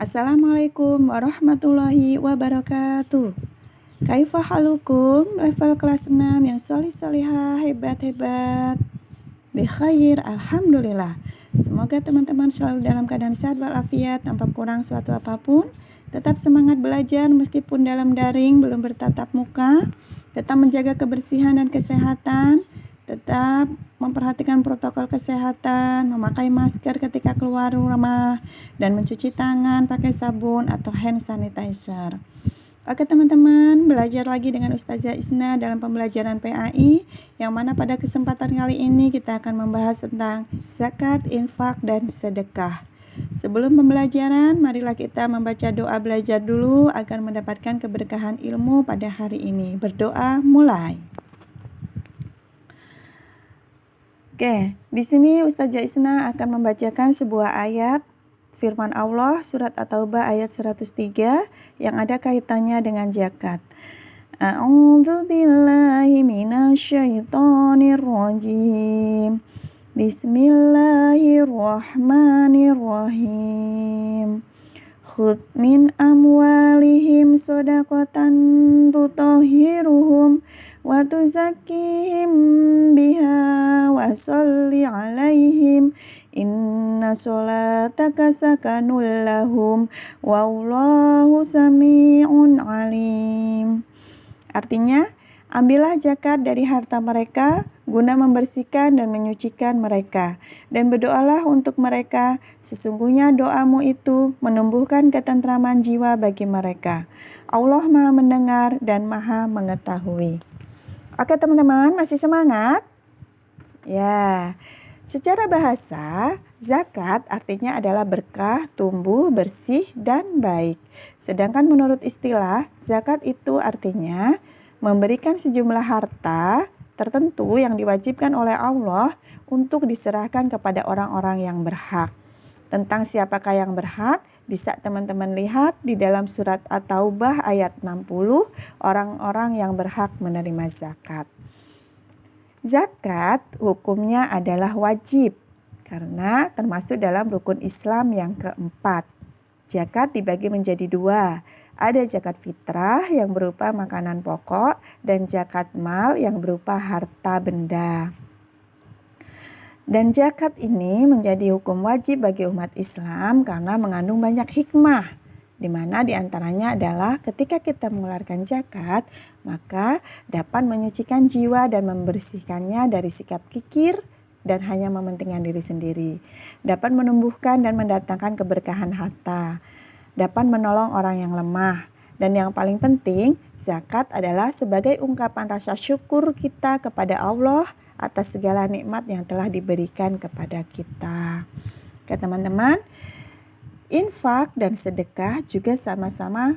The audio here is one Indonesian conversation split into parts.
Assalamualaikum warahmatullahi wabarakatuh. Kaifa halukum? Level kelas 6 yang solih-solihah, hebat-hebat. Bikhair, alhamdulillah. Semoga teman-teman selalu dalam keadaan sehat walafiat tanpa kurang suatu apapun. Tetap semangat belajar meskipun dalam daring belum bertatap muka. Tetap menjaga kebersihan dan kesehatan. Tetap memperhatikan protokol kesehatan, memakai masker ketika keluar rumah, dan mencuci tangan pakai sabun atau hand sanitizer. Oke teman-teman, belajar lagi dengan Ustazah Isna dalam pembelajaran PAI, yang mana pada kesempatan kali ini kita akan membahas tentang zakat, infak, dan sedekah. Sebelum pembelajaran, marilah kita membaca doa belajar dulu agar mendapatkan keberkahan ilmu pada hari ini. Berdoa mulai. Oke, di sini Ustazah Isna akan membacakan sebuah ayat firman Allah surat At-Taubah ayat 103 yang ada kaitannya dengan zakat. A'udzu billahi minasyaitonir rajim. Bismillahirrahmanirrahim. Khudh min amwalihim shadaqatan tutahhiruhum wa tuzakkihim biha wa sholli alaihim inna sholataka sakanul lahum wallahu sami'un alim. Artinya, ambillah zakat dari harta mereka guna membersihkan dan menyucikan mereka, dan berdoalah untuk mereka. Sesungguhnya doamu itu menumbuhkan ketentraman jiwa bagi mereka. Allah Maha mendengar dan Maha mengetahui. Oke teman-teman, masih semangat? Ya, secara bahasa, zakat artinya adalah berkah, tumbuh, bersih, dan baik. Sedangkan menurut istilah, zakat itu artinya memberikan sejumlah harta tertentu yang diwajibkan oleh Allah untuk diserahkan kepada orang-orang yang berhak. Tentang siapakah yang berhak, bisa teman-teman lihat di dalam surat At-Taubah ayat 60, orang-orang yang berhak menerima zakat. Zakat hukumnya adalah wajib karena termasuk dalam rukun Islam yang keempat. Zakat dibagi menjadi dua. Ada zakat fitrah yang berupa makanan pokok dan zakat mal yang berupa harta benda. Dan zakat ini menjadi hukum wajib bagi umat Islam karena mengandung banyak hikmah, di mana diantaranya adalah ketika kita mengeluarkan zakat, maka dapat menyucikan jiwa dan membersihkannya dari sikap kikir dan hanya mementingkan diri sendiri. Dapat menumbuhkan dan mendatangkan keberkahan harta. Dapat menolong orang yang lemah. Dan yang paling penting, zakat adalah sebagai ungkapan rasa syukur kita kepada Allah atas segala nikmat yang telah diberikan kepada kita. Oke teman-teman, infak dan sedekah juga sama-sama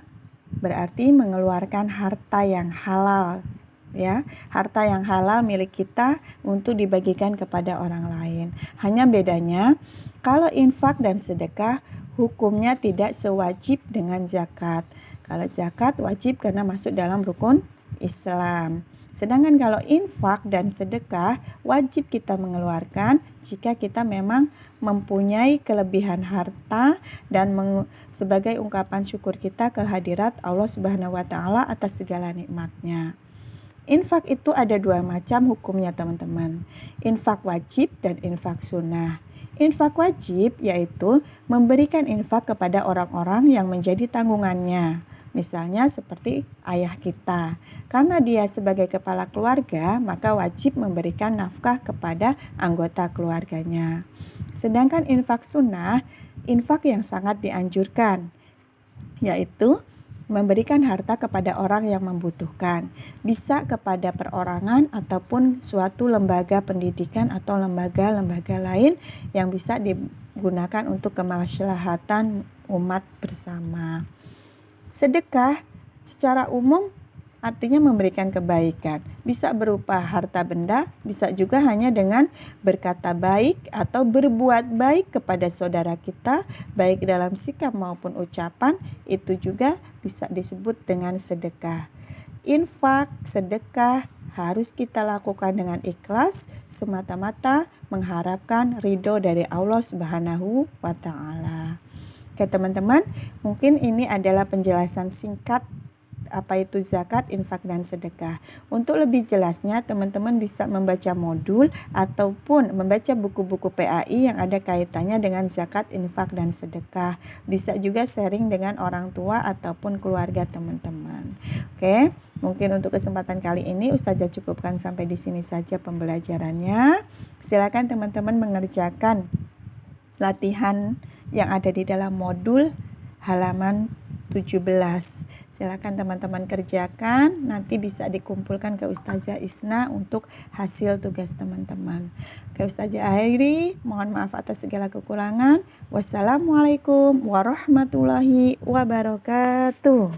berarti mengeluarkan harta yang halal. Ya, harta yang halal milik kita untuk dibagikan kepada orang lain. Hanya bedanya, kalau infak dan sedekah hukumnya tidak sewajib dengan zakat. Kalau zakat wajib karena masuk dalam rukun Islam. Sedangkan kalau infak dan sedekah wajib kita mengeluarkan jika kita memang mempunyai kelebihan harta dan sebagai ungkapan syukur kita kehadirat Allah Subhanahu wa taala atas segala nikmatnya. Infak itu ada dua macam hukumnya teman-teman. Infak wajib dan infak sunnah. Infak wajib yaitu memberikan infak kepada orang-orang yang menjadi tanggungannya. Misalnya seperti ayah kita. Karena dia sebagai kepala keluarga, maka wajib memberikan nafkah kepada anggota keluarganya. Sedangkan infak sunnah, infak yang sangat dianjurkan, yaitu memberikan harta kepada orang yang membutuhkan. Bisa kepada perorangan ataupun suatu lembaga pendidikan atau lembaga-lembaga lain yang bisa digunakan untuk kemaslahatan umat bersama. Sedekah secara umum artinya memberikan kebaikan. Bisa berupa harta benda, bisa juga hanya dengan berkata baik atau berbuat baik kepada saudara kita, baik dalam sikap maupun ucapan, itu juga bisa disebut dengan sedekah. Infak, sedekah harus kita lakukan dengan ikhlas, semata-mata mengharapkan ridho dari Allah Subhanahu wa taala. Oke teman-teman, mungkin ini adalah penjelasan singkat apa itu zakat, infak, dan sedekah. Untuk lebih jelasnya, teman-teman bisa membaca modul ataupun membaca buku-buku PAI yang ada kaitannya dengan zakat, infak, dan sedekah. Bisa juga sharing dengan orang tua ataupun keluarga teman-teman. Oke, mungkin untuk kesempatan kali ini Ustazah cukupkan sampai di sini saja pembelajarannya. Silakan teman-teman mengerjakan latihan yang ada di dalam modul halaman 17. Silakan teman-teman kerjakan, nanti bisa dikumpulkan ke Ustazah Isna untuk hasil tugas teman-teman. Oke, Ustazah akhiri, mohon maaf atas segala kekurangan. Wassalamualaikum warahmatullahi wabarakatuh.